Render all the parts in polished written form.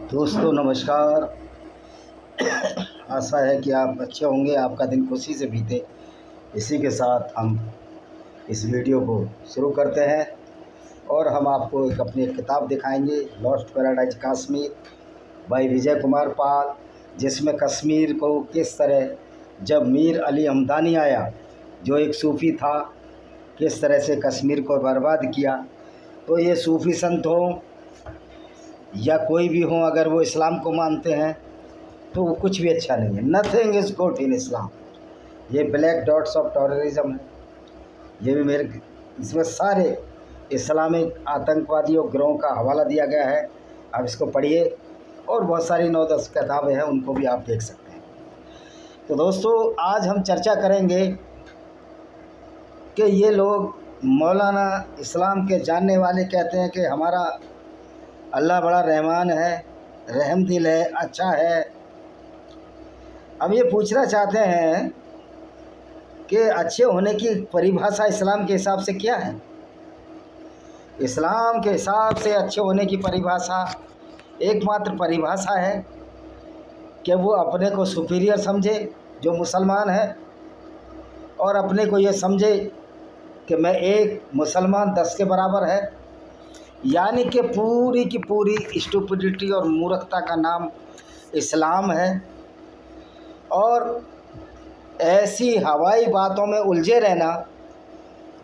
दोस्तों नमस्कार। आशा है कि आप अच्छे होंगे, आपका दिन खुशी से बीते। इसी के साथ हम इस वीडियो को शुरू करते हैं और हम आपको अपनी एक किताब दिखाएंगे, lost paradise Kashmir bye Vijay Kumar Pal, जिसमें कश्मीर को किस तरह जब मीर अली हमदानी आया जो एक सूफ़ी था, किस तरह से कश्मीर को बर्बाद किया। तो ये सूफ़ी संत हों या कोई भी हो, अगर वो इस्लाम को मानते हैं तो वो कुछ भी अच्छा नहीं है। नथिंग इज़ गुड इन इस्लाम। ये ब्लैक डॉट्स ऑफ टेररिज्म है। ये भी इसमें सारे इस्लामिक आतंकवादियों गिरोह का हवाला दिया गया है। आप इसको पढ़िए और बहुत सारी 9-10 किताबें हैं, उनको भी आप देख सकते हैं। तो दोस्तों आज हम चर्चा करेंगे कि ये लोग मौलाना इस्लाम के जानने वाले कहते हैं कि हमारा अल्लाह बड़ा रहमान है, रहम दिल है, अच्छा है। अब ये पूछना चाहते हैं कि अच्छे होने की परिभाषा इस्लाम के हिसाब से क्या है। इस्लाम के हिसाब से अच्छे होने की परिभाषा एकमात्र परिभाषा है कि वो अपने को सुपीरियर समझे जो मुसलमान है, और अपने को ये समझे कि मैं एक मुसलमान 10 के बराबर है। यानी कि पूरी की पूरी स्टुपिडिटी और मूर्खता का नाम इस्लाम है। और ऐसी हवाई बातों में उलझे रहना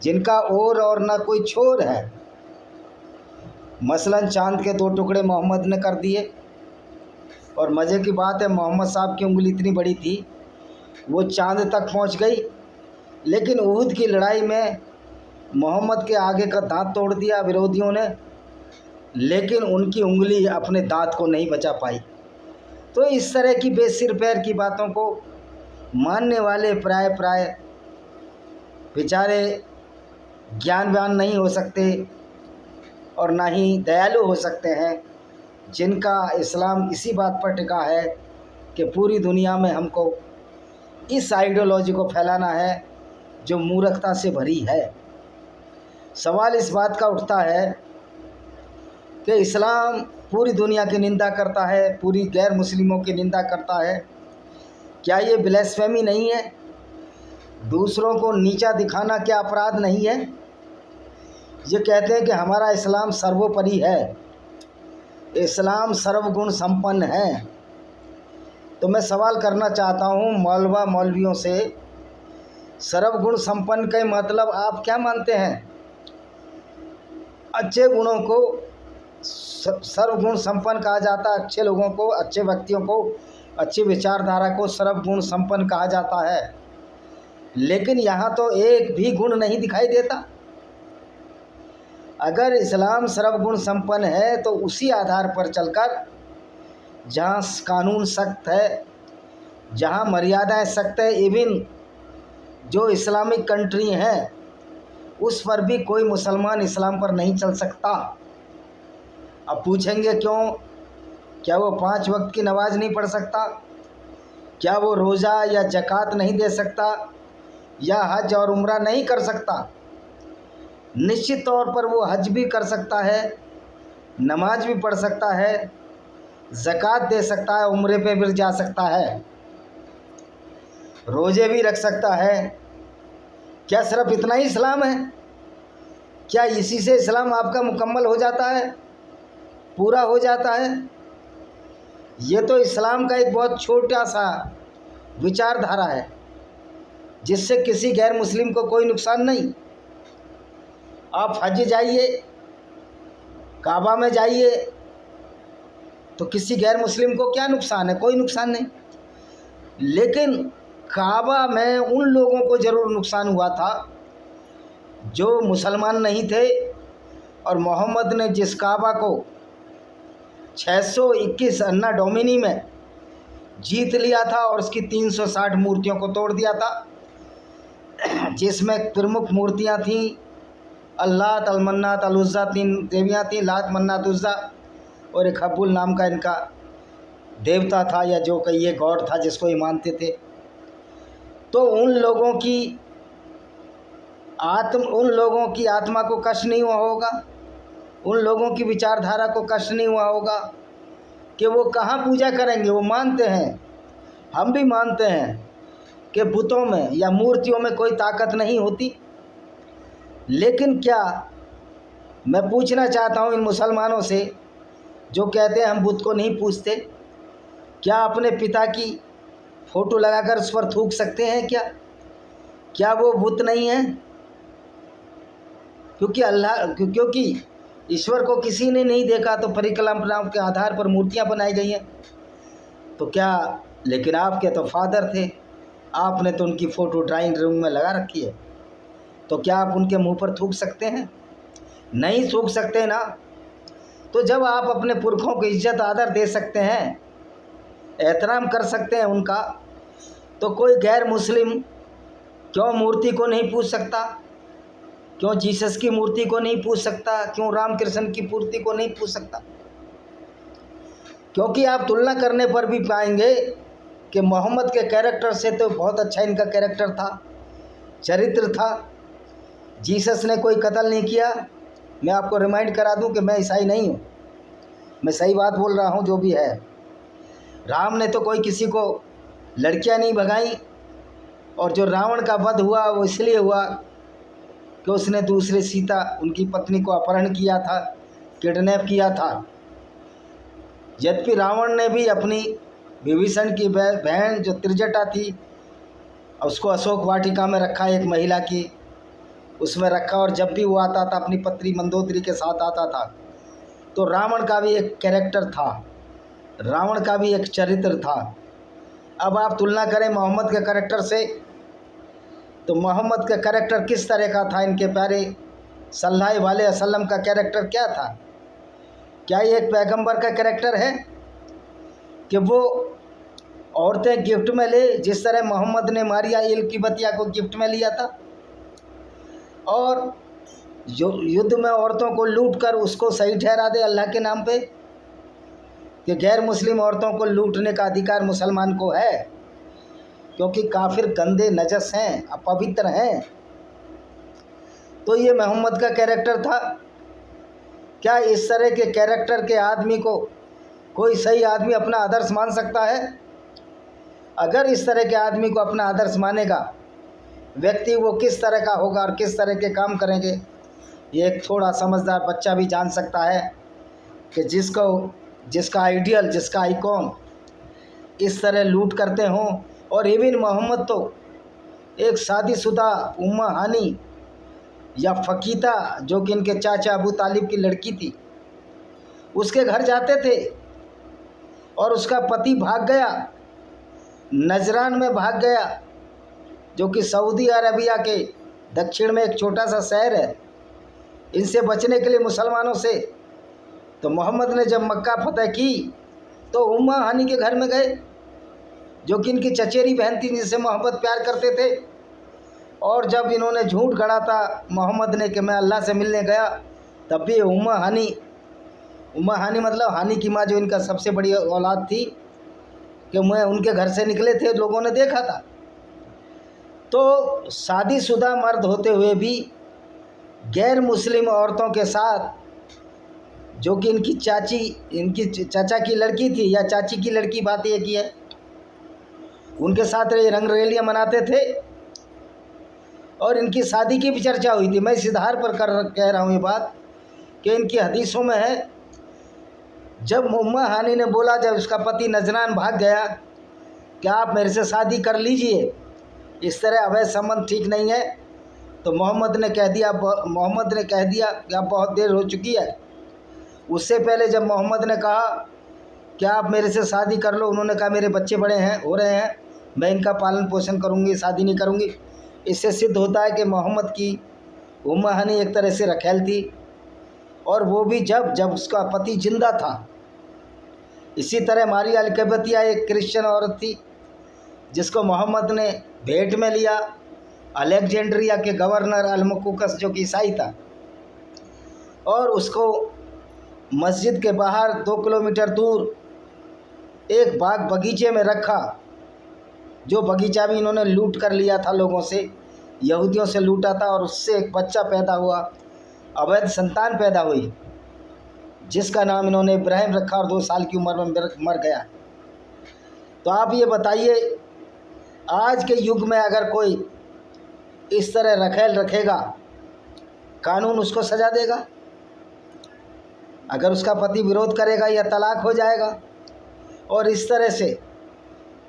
जिनका और ना कोई छोर है। मसलन चांद के 2 टुकड़े मोहम्मद ने कर दिए, और मज़े की बात है मोहम्मद साहब की उंगली इतनी बड़ी थी वो चांद तक पहुंच गई, लेकिन उहद की लड़ाई में मोहम्मद के आगे का दांत तोड़ दिया विरोधियों ने, लेकिन उनकी उंगली अपने दांत को नहीं बचा पाई। तो इस तरह की बेसिर पैर की बातों को मानने वाले प्राय बेचारे ज्ञानवान नहीं हो सकते और ना ही दयालु हो सकते हैं, जिनका इस्लाम इसी बात पर टिका है कि पूरी दुनिया में हमको इस आइडियोलॉजी को फैलाना है जो मूर्खता से भरी है। सवाल इस बात का उठता है कि इस्लाम पूरी दुनिया की निंदा करता है, पूरी गैर मुस्लिमों की निंदा करता है। क्या ये ब्लेस्फेमी नहीं है? दूसरों को नीचा दिखाना क्या अपराध नहीं है? ये कहते हैं कि हमारा इस्लाम सर्वोपरि है, इस्लाम सर्वगुण संपन्न है। तो मैं सवाल करना चाहता हूँ मौलवियों से, सर्वगुण संपन्न का मतलब आप क्या मानते हैं? अच्छे गुणों को सर्वगुण संपन्न कहा जाता है, अच्छे लोगों को, अच्छे व्यक्तियों को, अच्छी विचारधारा को सर्वगुण संपन्न कहा जाता है। लेकिन यहाँ तो एक भी गुण नहीं दिखाई देता। अगर इस्लाम सर्वगुण संपन्न है तो उसी आधार पर चलकर जहाँ कानून सख्त है, जहाँ मर्यादाएं सख्त है, इवन जो इस्लामिक कंट्री हैं उस पर भी कोई मुसलमान इस्लाम पर नहीं चल सकता। अब पूछेंगे क्यों? क्या वो 5 वक्त की नमाज़ नहीं पढ़ सकता? क्या वो रोज़ा या ज़कात नहीं दे सकता, या हज और उम्रा नहीं कर सकता? निश्चित तौर पर वो हज भी कर सकता है, नमाज भी पढ़ सकता है, ज़कात दे सकता है, उम्रे पे भी जा सकता है, रोज़े भी रख सकता है। क्या सिर्फ इतना ही इस्लाम है? क्या इसी से इस्लाम आपका मुकम्मल हो जाता है, पूरा हो जाता है? ये तो इस्लाम का एक बहुत छोटा सा विचारधारा है जिससे किसी गैर मुस्लिम को कोई नुकसान नहीं। आप हज जाइए, काबा में जाइए, तो किसी गैर मुस्लिम को क्या नुकसान है? कोई नुकसान नहीं। लेकिन काबा में उन लोगों को ज़रूर नुकसान हुआ था जो मुसलमान नहीं थे, और मोहम्मद ने जिस काबा को 621 अन्ना डोमिनी में जीत लिया था और उसकी 360 मूर्तियों को तोड़ दिया था, जिसमें प्रमुख मूर्तियां थीं अल्लात, अलमन्नात, अलउज़्ज़ा, 3 देवियाँ थीं, लात, मन्नात, उज़्ज़ा, और एक हब्बुल नाम का इनका देवता था, या जो कि ये गॉड था जिसको ये मानते थे। तो उन लोगों की आत्मा को कष्ट नहीं हुआ होगा, उन लोगों की विचारधारा को कष्ट नहीं हुआ होगा, कि वो कहाँ पूजा करेंगे। वो मानते हैं, हम भी मानते हैं कि बुतों में या मूर्तियों में कोई ताकत नहीं होती। लेकिन क्या मैं पूछना चाहता हूँ इन मुसलमानों से जो कहते हैं हम बुत को नहीं पूजते, क्या अपने पिता की फ़ोटो लगाकर उस पर थूक सकते हैं क्या? क्या वो बुत नहीं है? क्योंकि ईश्वर को किसी ने नहीं देखा तो परिकल्पनाओं के आधार पर मूर्तियां बनाई गई हैं। तो क्या, लेकिन आपके तो फादर थे, आपने तो उनकी फ़ोटो ड्राइंग रूम में लगा रखी है, तो क्या आप उनके मुंह पर थूक सकते हैं? नहीं थूक सकते ना। तो जब आप अपने पुरखों को इज्जत आदर दे सकते हैं, एहतराम कर सकते हैं उनका, तो कोई गैर मुस्लिम क्यों मूर्ति को नहीं पूज सकता? क्यों जीसस की मूर्ति को नहीं पूज सकता? क्यों रामकृष्ण की मूर्ति को नहीं पूज सकता? क्योंकि आप तुलना करने पर भी पाएंगे कि मोहम्मद के कैरेक्टर से तो बहुत अच्छा इनका कैरेक्टर था, चरित्र था। जीसस ने कोई कत्ल नहीं किया। मैं आपको रिमाइंड करा दूं कि मैं ईसाई नहीं हूं, मैं सही बात बोल रहा हूं जो भी है। राम ने तो कोई किसी को लड़कियां नहीं भगाई, और जो रावण का वध हुआ वो इसलिए हुआ कि उसने दूसरे सीता उनकी पत्नी को अपहरण किया था, किडनैप किया था। यद्यपि रावण ने भी अपनी विभीषण की बहन जो त्रिजटा थी उसको अशोक वाटिका में रखा, एक महिला की उसमें रखा, और जब भी वो आता था अपनी पत्नी मंदोदरी के साथ आता था। तो रावण का भी एक कैरेक्टर था, रावण का भी एक चरित्र था। अब आप तुलना करें मोहम्मद के कैरेक्टर से, तो मोहम्मद का कैरेक्टर किस तरह का था? इनके प्यारे सल्लल्लाहु अलैहि वसल्लम का कैरेक्टर क्या था? क्या ये एक पैगंबर का कैरेक्टर है कि वो औरतें गिफ्ट में ले, जिस तरह मोहम्मद ने मारिया इल्किबतिया को गिफ्ट में लिया था, और जो युद्ध में औरतों को लूट कर उसको सही ठहरा दे अल्लाह के नाम पे, कि गैर मुस्लिम औरतों को लूटने का अधिकार मुसलमान को है, क्योंकि काफिर गंदे नजस हैं, अपवित्र हैं। तो ये मोहम्मद का कैरेक्टर था। क्या इस तरह के कैरेक्टर के आदमी को कोई सही आदमी अपना आदर्श मान सकता है? अगर इस तरह के आदमी को अपना आदर्श मानेगा व्यक्ति, वो किस तरह का होगा और किस तरह के काम करेंगे, ये एक थोड़ा समझदार बच्चा भी जान सकता है कि जिसका आइडियल, जिसका आइकॉन इस तरह लूट करते हों। और इबिन मोहम्मद तो एक शादीशुदा उम्मा हानी या फ़कीता, जो कि इनके चाचा अबू तालिब की लड़की थी, उसके घर जाते थे और उसका पति भाग गया, नजरान में भाग गया, जो कि सऊदी अरबिया के दक्षिण में एक छोटा सा शहर है। इनसे बचने के लिए मुसलमानों से तो मोहम्मद ने जब मक्का फतह की तो उम्मा हानी के घर में गए, जो कि इनकी चचेरी बहन थी जिससे मोहम्मद प्यार करते थे। और जब इन्होंने झूठ गढ़ा था मोहम्मद ने कि मैं अल्लाह से मिलने गया, तब भी उम्मा हानी मतलब हानी की माँ, जो इनका सबसे बड़ी औलाद थी, कि मैं उनके घर से निकले थे, लोगों ने देखा था। तो शादीशुदा मर्द होते हुए भी गैर मुस्लिम औरतों के साथ, जो कि इनकी चाचा की लड़की थी या चाची की लड़की, बात ये की है, उनके साथ ये रंगरेलियाँ मनाते थे। और इनकी शादी की भी चर्चा हुई थी। मैं इस आधार पर कह रहा हूँ ये बात कि इनकी हदीसों में है, जब उम्मा हानी ने बोला, जब उसका पति नजरान भाग गया, कि आप मेरे से शादी कर लीजिए, इस तरह अवैध संबंध ठीक नहीं है, तो मोहम्मद ने कह दिया कि अब बहुत देर हो चुकी है। उससे पहले जब मोहम्मद ने कहा कि आप मेरे से शादी कर लो, उन्होंने कहा मेरे बच्चे बड़े हो रहे हैं, मैं इनका पालन पोषण करूँगी, शादी नहीं करूँगी। इससे सिद्ध होता है कि मोहम्मद की उम्मा हानी एक तरह से रखेल थी, और वो भी जब उसका पति जिंदा था। इसी तरह मारिया अल-किबतिया एक क्रिश्चियन औरत थी जिसको मोहम्मद ने भेंट में लिया अलेक्जेंड्रिया के गवर्नर अल्मकुकस, जो कि ईसाई था, और उसको मस्जिद के बाहर 2 किलोमीटर दूर एक बाग बगीचे में रखा, जो बगीचा भी इन्होंने लूट कर लिया था लोगों से, यहूदियों से लूटा था, और उससे एक बच्चा पैदा हुआ, अवैध संतान पैदा हुई। जिसका नाम इन्होंने इब्राहिम रखा और 2 साल की उम्र में मर गया। तो आप ये बताइए, आज के युग में अगर कोई इस तरह रखेल रखेगा, कानून उसको सजा देगा? अगर उसका पति विरोध करेगा या तलाक हो जाएगा। और इस तरह से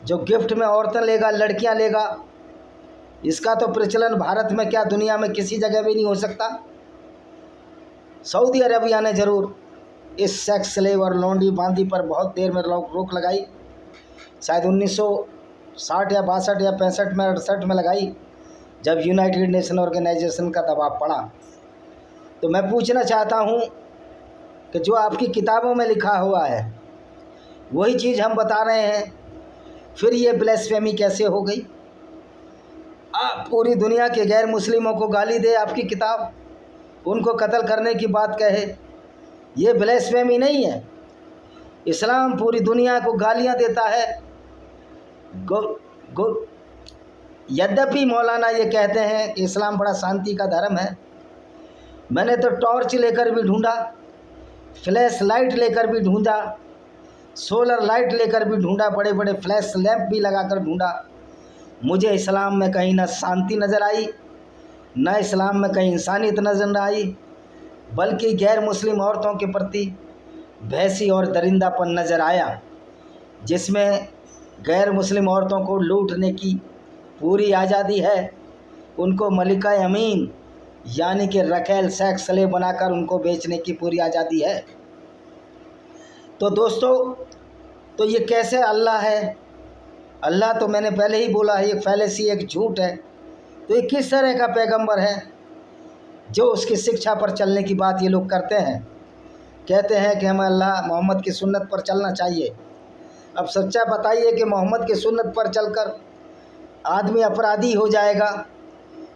जो गिफ्ट में औरतें लेगा, लड़कियां लेगा, इसका तो प्रचलन भारत में क्या दुनिया में किसी जगह भी नहीं हो सकता। सऊदी अरबिया ने ज़रूर इस सेक्स स्लेव और लौंडी बांदी पर बहुत देर में रोक लगाई। शायद 1960 या 62 या 65 में 68 में लगाई, जब यूनाइटेड नेशन ऑर्गेनाइजेशन का दबाव पड़ा। तो मैं पूछना चाहता हूँ कि जो आपकी किताबों में लिखा हुआ है वही चीज़ हम बता रहे हैं, फिर ये ब्लेस्फेमी कैसे हो गई? आप पूरी दुनिया के गैर मुस्लिमों को गाली दे आपकी किताब, उनको कत्ल करने की बात कहे, ये ब्लेस्फेमी नहीं है। इस्लाम पूरी दुनिया को गालियां देता है। यद्यपि मौलाना ये कहते हैं कि इस्लाम बड़ा शांति का धर्म है। मैंने तो टॉर्च लेकर भी ढूंढा, फ्लैश लाइट लेकर भी ढूंढा, सोलर लाइट लेकर भी ढूंढा, बड़े बड़े फ्लैश लैंप भी लगाकर ढूंढा। मुझे इस्लाम में कहीं ना शांति नज़र आई, न इस्लाम में कहीं इंसानियत नज़र आई, बल्कि गैर मुस्लिम औरतों के प्रति भैंसी और दरिंदापन नज़र आया, जिसमें गैर मुस्लिम औरतों को लूटने की पूरी आज़ादी है, उनको मलिका अमीन यानी कि रखेल सेक्स स्लेव बनाकर उनको बेचने की पूरी आज़ादी है। तो दोस्तों, तो ये कैसे अल्लाह है? अल्लाह तो मैंने पहले ही बोला है, एक फैलेसी, एक झूठ है। तो ये किस तरह का पैगंबर है जो उसकी शिक्षा पर चलने की बात ये लोग करते हैं? कहते हैं कि हमें अल्लाह मोहम्मद की सुन्नत पर चलना चाहिए। अब सच्चा बताइए कि मोहम्मद की सुन्नत पर चलकर आदमी अपराधी हो जाएगा,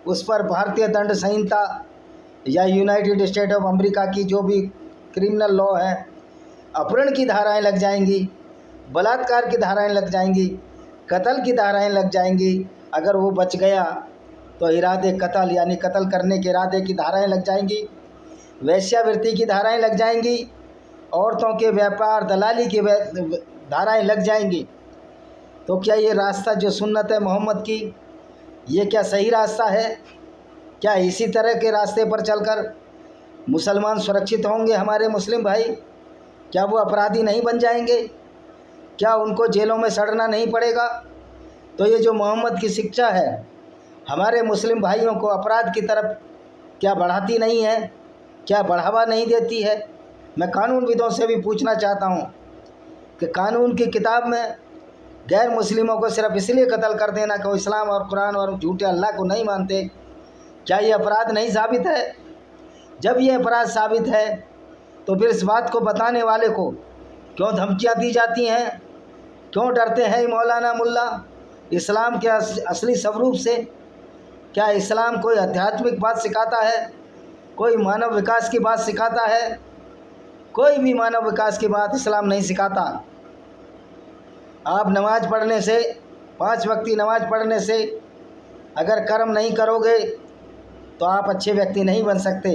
उस पर भारतीय दंड संहिता या यूनाइटेड स्टेट ऑफ अमेरिका की जो भी क्रिमिनल लॉ है, अपहरण की धाराएं लग जाएंगी, बलात्कार की धाराएं लग जाएंगी, कत्ल की धाराएं लग जाएंगी। अगर वो बच गया तो इरादे कत्ल यानी कत्ल करने के इरादे की धाराएं लग जाएंगी, वेश्यावृत्ति की धाराएं लग जाएंगी, औरतों के व्यापार दलाली की धाराएं लग जाएंगी। तो क्या ये रास्ता जो सुन्नत है मोहम्मद की, ये क्या सही रास्ता है? क्या इसी तरह के रास्ते पर चलकर मुसलमान सुरक्षित होंगे? हमारे मुस्लिम भाई, क्या वो अपराधी नहीं बन जाएंगे? क्या उनको जेलों में सड़ना नहीं पड़ेगा? तो ये जो मोहम्मद की शिक्षा है हमारे मुस्लिम भाइयों को अपराध की तरफ क्या बढ़ाती नहीं है? क्या बढ़ावा नहीं देती है? मैं कानूनविदों से भी पूछना चाहता हूँ कि कानून की किताब में गैर मुस्लिमों को सिर्फ इसलिए कत्ल कर देना कि वो इस्लाम और कुरान और झूठे अल्लाह को नहीं मानते, क्या ये अपराध नहीं साबित है? जब ये अपराध साबित है तो फिर इस बात को बताने वाले को क्यों धमकियाँ दी जाती हैं? क्यों डरते हैं मौलाना मुल्ला इस्लाम के असली स्वरूप से? क्या इस्लाम कोई आध्यात्मिक बात सिखाता है? कोई मानव विकास की बात सिखाता है? कोई भी मानव विकास की बात इस्लाम नहीं सिखाता। आप नमाज पढ़ने से, 5 वक्ती नमाज पढ़ने से अगर कर्म नहीं करोगे तो आप अच्छे व्यक्ति नहीं बन सकते।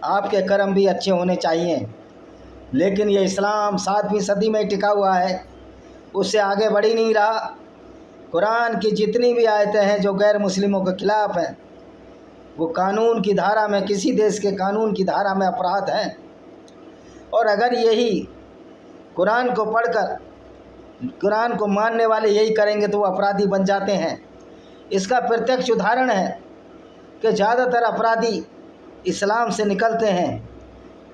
आपके कर्म भी अच्छे होने चाहिए। लेकिन ये इस्लाम 7वीं सदी में टिका हुआ है, उससे आगे बढ़ ही नहीं रहा। कुरान की जितनी भी आयतें हैं जो गैर मुस्लिमों के ख़िलाफ़ हैं, वो कानून की धारा में, किसी देश के कानून की धारा में अपराध हैं। और अगर यही कुरान को पढ़कर, कुरान को मानने वाले यही करेंगे तो वो अपराधी बन जाते हैं। इसका प्रत्यक्ष उदाहरण है कि ज़्यादातर अपराधी इस्लाम से निकलते हैं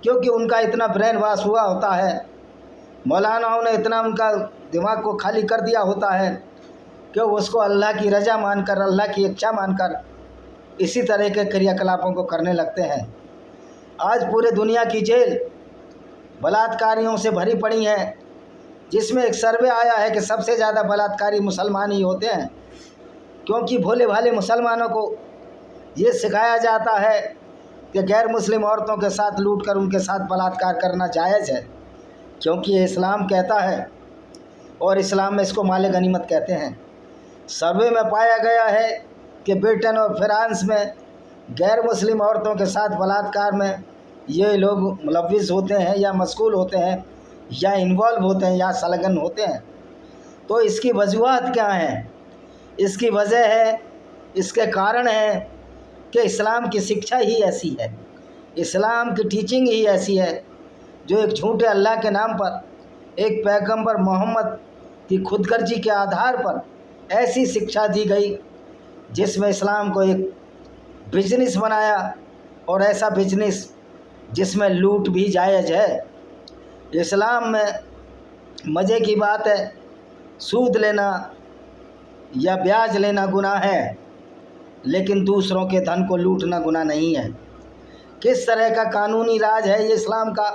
क्योंकि उनका इतना ब्रेन वॉश हुआ होता है, मौलानाओं ने इतना उनका दिमाग को खाली कर दिया होता है कि उसको अल्लाह की रज़ा मानकर, अल्लाह की इच्छा मानकर इसी तरह के क्रियाकलापों को करने लगते हैं। आज पूरे दुनिया की जेल बलात्कारियों से भरी पड़ी हैं, जिसमें एक सर्वे आया है कि सबसे ज़्यादा बलात्कारी मुसलमान ही होते हैं, क्योंकि भोले भाले मुसलमानों को ये सिखाया जाता है कि गैर मुस्लिम औरतों के साथ लूटकर उनके साथ बलात्कार करना जायज़ है, क्योंकि ये इस्लाम कहता है और इस्लाम में इसको माले गनीमत कहते हैं। सर्वे में पाया गया है कि ब्रिटेन और फ्रांस में गैर मुस्लिम औरतों के साथ बलात्कार में ये लोग मुलव्विस होते हैं या मशगूल होते हैं या इन्वॉल्व होते हैं या संलग्न होते हैं। तो इसकी वजूहत क्या हैं? इसकी वजह है, इसके कारण है कि इस्लाम की शिक्षा ही ऐसी है, इस्लाम की टीचिंग ही ऐसी है, जो एक झूठे अल्लाह के नाम पर, एक पैगंबर मोहम्मद की खुदगर्जी के आधार पर ऐसी शिक्षा दी गई जिसमें इस्लाम को एक बिजनेस बनाया, और ऐसा बिजनेस जिसमें लूट भी जायज़ है। इस्लाम में मज़े की बात है, सूद लेना या ब्याज लेना गुनाह है, लेकिन दूसरों के धन को लूटना गुनाह नहीं है। किस तरह का कानूनी राज है ये इस्लाम का,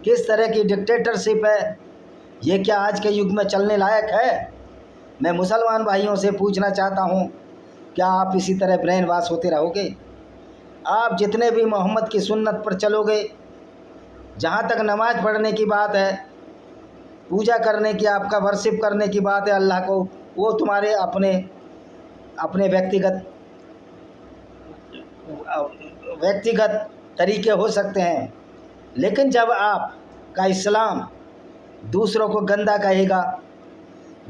किस तरह की डिक्टेटरशिप है, ये क्या आज के युग में चलने लायक है? मैं मुसलमान भाइयों से पूछना चाहता हूँ, क्या आप इसी तरह ब्रेन वाश होते रहोगे? आप जितने भी मोहम्मद की सुन्नत पर चलोगे, जहाँ तक नमाज़ पढ़ने की बात है, पूजा करने की, आपका वर्शिप करने की बात है अल्लाह को, वो तुम्हारे अपने व्यक्तिगत तरीके हो सकते हैं। लेकिन जब आपका इस्लाम दूसरों को गंदा कहेगा,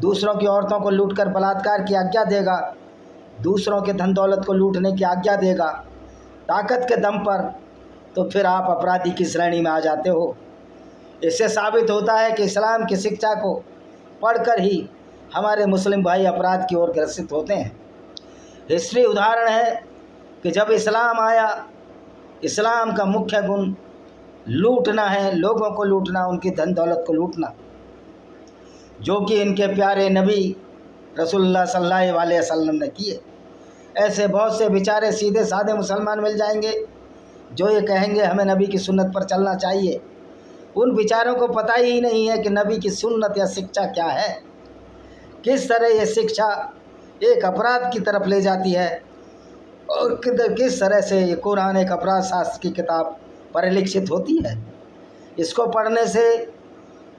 दूसरों की औरतों को लूटकर बलात्कार की आज्ञा देगा, दूसरों के धन दौलत को लूटने की आज्ञा देगा ताकत के दम पर, तो फिर आप अपराधी की श्रेणी में आ जाते हो। इससे साबित होता है कि इस्लाम की शिक्षा को पढ़कर ही हमारे मुस्लिम भाई अपराध की ओर ग्रसित होते हैं। हिस्ट्री उदाहरण है कि जब इस्लाम आया, इस्लाम का मुख्य गुण लूटना है, लोगों को लूटना, उनकी धन दौलत को लूटना, जो कि इनके प्यारे नबी रसूलुल्लाह सल्लल्लाहु अलैहि वसल्लम ने किए। ऐसे बहुत से बेचारे सीधे साधे मुसलमान मिल जाएंगे जो ये कहेंगे हमें नबी की सुन्नत पर चलना चाहिए। उन बेचारों को पता ही नहीं है कि नबी की सुन्नत या शिक्षा क्या है, किस तरह ये शिक्षा एक अपराध की तरफ ले जाती है, और किस तरह से ये कुरान एक अपराध शास्त्र की किताब परिलक्षित होती है। इसको पढ़ने से,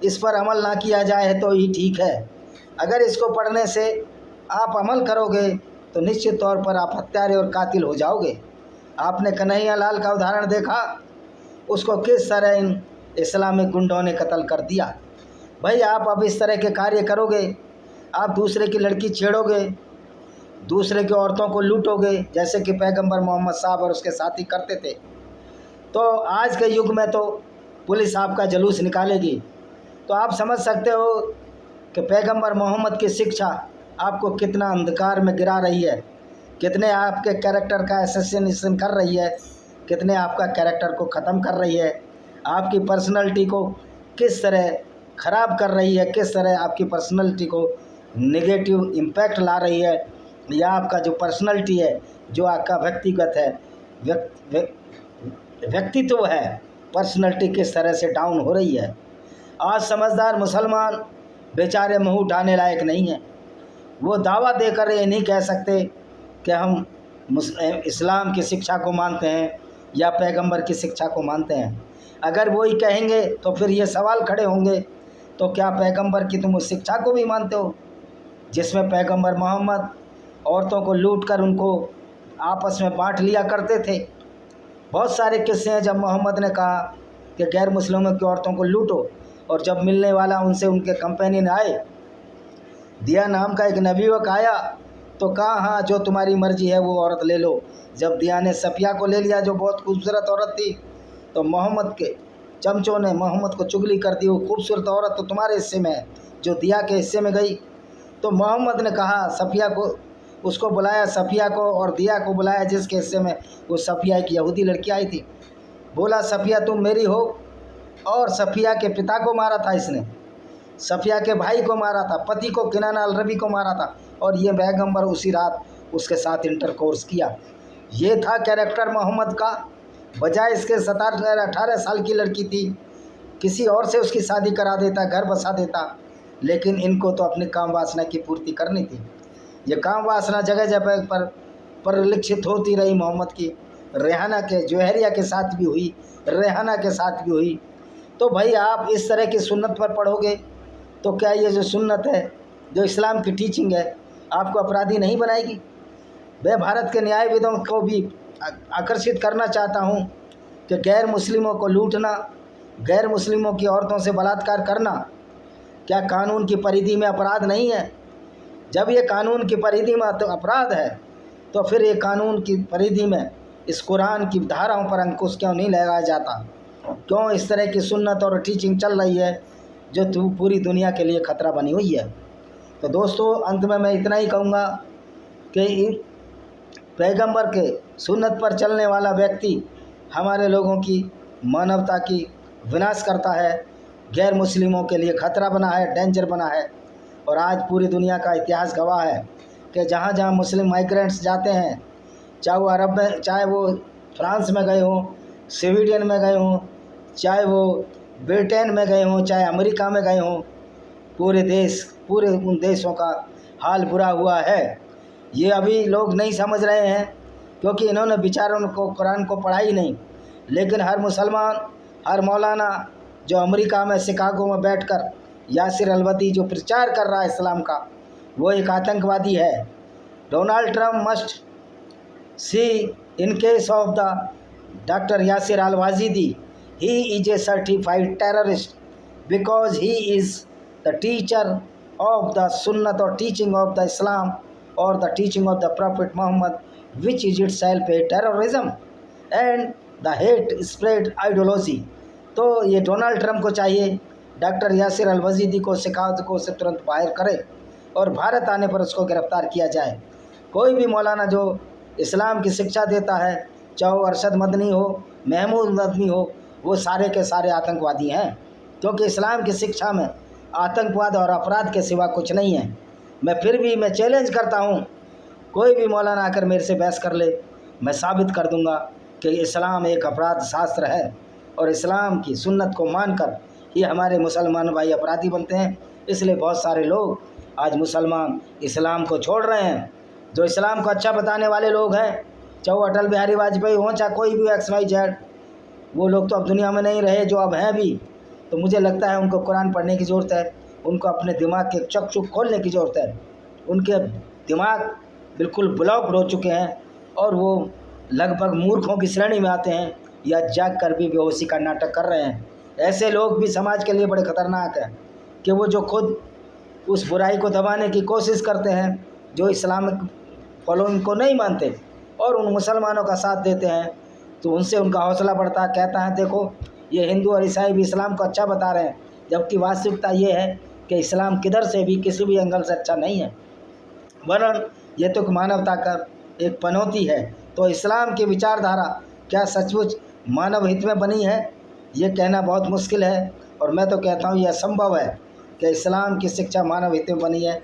इस पर अमल ना किया जाए तो ही ठीक है। अगर इसको पढ़ने से आप अमल करोगे तो निश्चित तौर पर आप हत्यारे और कातिल हो जाओगे। आपने कन्हैया लाल का उदाहरण देखा, उसको किस तरह इन इस्लामिक गुंडों ने कत्ल कर दिया। भाई आप अब इस तरह के कार्य करोगे, आप दूसरे की लड़की छेड़ोगे, दूसरे की औरतों को लूटोगे, जैसे कि पैगंबर मोहम्मद साहब और उसके साथी करते थे, तो आज के युग में तो पुलिस आपका जुलूस निकालेगी। तो आप समझ सकते हो कि पैगंबर मोहम्मद की शिक्षा आपको कितना अंधकार में गिरा रही है, कितने आपके कैरेक्टर का असैसिनेशन कर रही है, कितने आपका कैरेक्टर को ख़त्म कर रही है, आपकी पर्सनैलिटी को किस तरह ख़राब कर रही है, किस तरह आपकी पर्सनैलिटी को नेगेटिव इम्पैक्ट ला रही है, या आपका जो पर्सनैलिटी है, जो आपका व्यक्तिगत है, व्यक्तित्व है, पर्सनैलिटी किस तरह से डाउन हो रही है। आज समझदार मुसलमान बेचारे मुँह उठाने लायक नहीं हैं। वो दावा देकर ये नहीं कह सकते कि हम इस्लाम की शिक्षा को मानते हैं या पैगंबर की शिक्षा को मानते हैं। अगर वो ही कहेंगे तो फिर ये सवाल खड़े होंगे, तो क्या पैगंबर की तुम उस शिक्षा को भी मानते हो जिसमें पैगंबर मोहम्मद औरतों को लूट कर उनको आपस में बांट लिया करते थे? बहुत सारे किस्से हैं जब मोहम्मद ने कहा कि गैर मुस्लिमों की औरतों को लूटो, और जब मिलने वाला उनसे उनके कंपेनियन आए, दिया नाम का एक नबीवक आया, तो कहा हाँ जो तुम्हारी मर्जी है वो औरत ले लो। जब दिया ने सफिया को ले लिया जो बहुत खूबसूरत औरत थी, तो मोहम्मद के चमचों ने मोहम्मद को चुगली कर दी, वो खूबसूरत औरत तो तुम्हारे हिस्से में है जो दिया के हिस्से में गई। तो मोहम्मद ने कहा सफिया को, उसको बुलाया, सफिया को और दिया को बुलाया जिसके हिस्से में वो सफिया एक यहूदी लड़की आई थी। बोला सफिया तुम मेरी हो, और सफिया के पिता को मारा था इसने, सफिया के भाई को मारा था, पति को किनान अल रबी को मारा था, और ये पैगंबर उसी रात उसके साथ इंटरकोर्स किया। ये था कैरेक्टर मोहम्मद का। बजाय इसके 17-18 साल की लड़की थी, किसी और से उसकी शादी करा देता, घर बसा देता, लेकिन इनको तो अपनी काम वासना की पूर्ति करनी थी। ये काम वासना जगह जगह पर परिलक्षित होती रही मोहम्मद की। रेहाना के जोहरिया के साथ भी हुई, रेहाना के साथ भी हुई। तो भाई आप इस तरह की सुन्नत पर पढ़ोगे तो क्या ये जो सुन्नत है, जो इस्लाम की टीचिंग है, आपको अपराधी नहीं बनाएगी? मैं भारत के न्यायविदों को भी आकर्षित करना चाहता हूँ कि गैर मुस्लिमों को लूटना, गैर मुस्लिमों की औरतों से बलात्कार करना क्या कानून की परिधि में अपराध नहीं है? जब ये कानून की परिधि में तो अपराध है, तो फिर ये कानून की परिधि में इस कुरान की धाराओं पर अंकुश क्यों नहीं लगाया जाता? क्यों इस तरह की सुन्नत और टीचिंग चल रही है जो पूरी दुनिया के लिए ख़तरा बनी हुई है? तो दोस्तों, अंत में मैं इतना ही कहूँगा कि पैगंबर के सुन्नत पर चलने वाला व्यक्ति हमारे लोगों की मानवता की विनाश करता है, गैर मुस्लिमों के लिए ख़तरा बना है, डेंजर बना है। और आज पूरी दुनिया का इतिहास गवाह है कि जहाँ जहाँ मुस्लिम माइग्रेंट्स जाते हैं, चाहे वो अरब में, चाहे वो फ्रांस में गए हों, स्वीडन में गए हों, चाहे वो ब्रिटेन में गए हों, चाहे अमेरिका में गए हों, पूरे उन देशों का हाल बुरा हुआ है। ये अभी लोग नहीं समझ रहे हैं क्योंकि इन्होंने बेचारों को कुरान को पढ़ा ही नहीं। लेकिन हर मुसलमान, हर मौलाना जो अमेरिका में शिकागो में बैठकर यासिर अलवदी जो प्रचार कर रहा है इस्लाम का, वो एक आतंकवादी है। Donald Trump must see in case of the doctor Yasir Alwajidi, he is a certified terrorist because he is the teacher of the sunnah or teaching of the Islam or the teaching of the Prophet Muhammad, which is itself a terrorism and the hate spread ideology। तो ये Donald Trump को चाहिए doctor Yasir अलवजीदी को Chicago को से तुरंत बाहर करे और भारत आने पर उसको गिरफ्तार किया जाए। कोई भी मौलाना जो इस्लाम की शिक्षा देता है, चाहे वो अरशद मदनी हो, महमूद मदनी हो, वो सारे के सारे आतंकवादी हैं, क्योंकि इस्लाम की शिक्षा में आतंकवाद और अपराध के सिवा कुछ नहीं है। मैं चैलेंज करता हूँ, कोई भी मौलाना आकर मेरे से बहस कर ले, मैं साबित कर दूंगा कि इस्लाम एक अपराध शास्त्र है और इस्लाम की सुन्नत को मानकर ही हमारे मुसलमान भाई अपराधी बनते हैं। इसलिए बहुत सारे लोग आज मुसलमान इस्लाम को छोड़ रहे हैं। जो इस्लाम को अच्छा बताने वाले लोग हैं, चाहे वो अटल बिहारी वाजपेयी हों, चाहे कोई भी XYZ, वो लोग तो अब दुनिया में नहीं रहे, जो अब हैं भी। तो मुझे लगता है उनको कुरान पढ़ने की ज़रूरत है, उनको अपने दिमाग के चक्षु खोलने की ज़रूरत है। उनके दिमाग बिल्कुल ब्लॉक हो चुके हैं और वो लगभग मूर्खों की श्रेणी में आते हैं या जाग कर भी बेहोशी का नाटक कर रहे हैं। ऐसे लोग भी समाज के लिए बड़े ख़तरनाक हैं कि वो जो खुद उस बुराई को दबाने की कोशिश करते हैं, जो इस्लामिक फॉलोइंग को नहीं मानते और उन मुसलमानों का साथ देते हैं, तो उनसे उनका हौसला बढ़ता है। कहता है देखो ये हिंदू और ईसाई भी इस्लाम को अच्छा बता रहे हैं, जबकि वास्तविकता ये है कि इस्लाम किधर से भी किसी भी एंगल से अच्छा नहीं है, वरन ये तो मानवता का एक पनौती है। तो इस्लाम की विचारधारा क्या सचमुच मानव हित में बनी है, ये कहना बहुत मुश्किल है। और मैं तो कहता हूँ ये असंभव है कि इस्लाम की शिक्षा मानव हित में बनी है।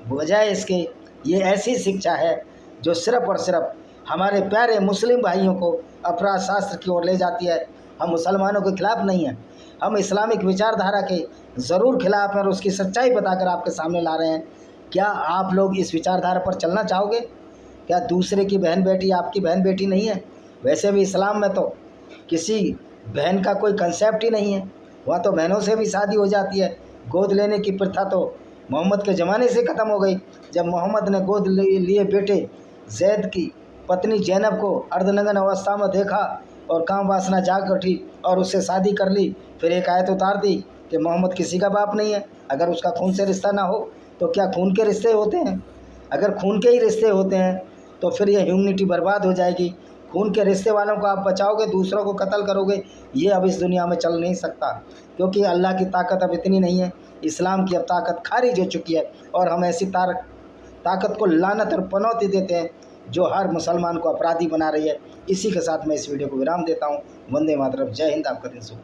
बजाय इसके ये ऐसी शिक्षा है जो सिर्फ़ और सिर्फ हमारे प्यारे मुस्लिम भाइयों को अपराध शास्त्र की ओर ले जाती है। हम मुसलमानों के खिलाफ़ नहीं हैं, हम इस्लामिक विचारधारा के ज़रूर खिलाफ़ हैं और उसकी सच्चाई बताकर आपके सामने ला रहे हैं। क्या आप लोग इस विचारधारा पर चलना चाहोगे? क्या दूसरे की बहन बेटी आपकी बहन बेटी नहीं है? वैसे भी इस्लाम में तो किसी बहन का कोई कंसेप्ट ही नहीं है, वहाँ तो बहनों से भी शादी हो जाती है। गोद लेने की प्रथा तो मोहम्मद के ज़माने से ख़त्म हो गई। जब मोहम्मद ने गोद लिए बेटे जैद की पत्नी जैनब को अर्धनग्न अवस्था में देखा और काम वासना जाग उठी और उससे शादी कर ली, फिर एक आयत उतार दी कि मोहम्मद किसी का बाप नहीं है। अगर उसका खून से रिश्ता ना हो तो क्या खून के रिश्ते होते हैं? अगर खून के ही रिश्ते होते हैं तो फिर ये ह्यूमनिटी बर्बाद हो जाएगी। खून के रिश्ते वालों को आप बचाओगे, दूसरों को कत्ल करोगे, ये अब इस दुनिया में चल नहीं सकता, क्योंकि अल्लाह की ताकत अब इतनी नहीं है। इस्लाम की अब ताकत खारिज हो चुकी है और हम ऐसी ताकत को लानत और पनौती देते हैं जो हर मुसलमान को अपराधी बना रही है। इसी के साथ मैं इस वीडियो को विराम देता हूँ। वंदे मातरम, जय हिंद, आपका दिन शुभ।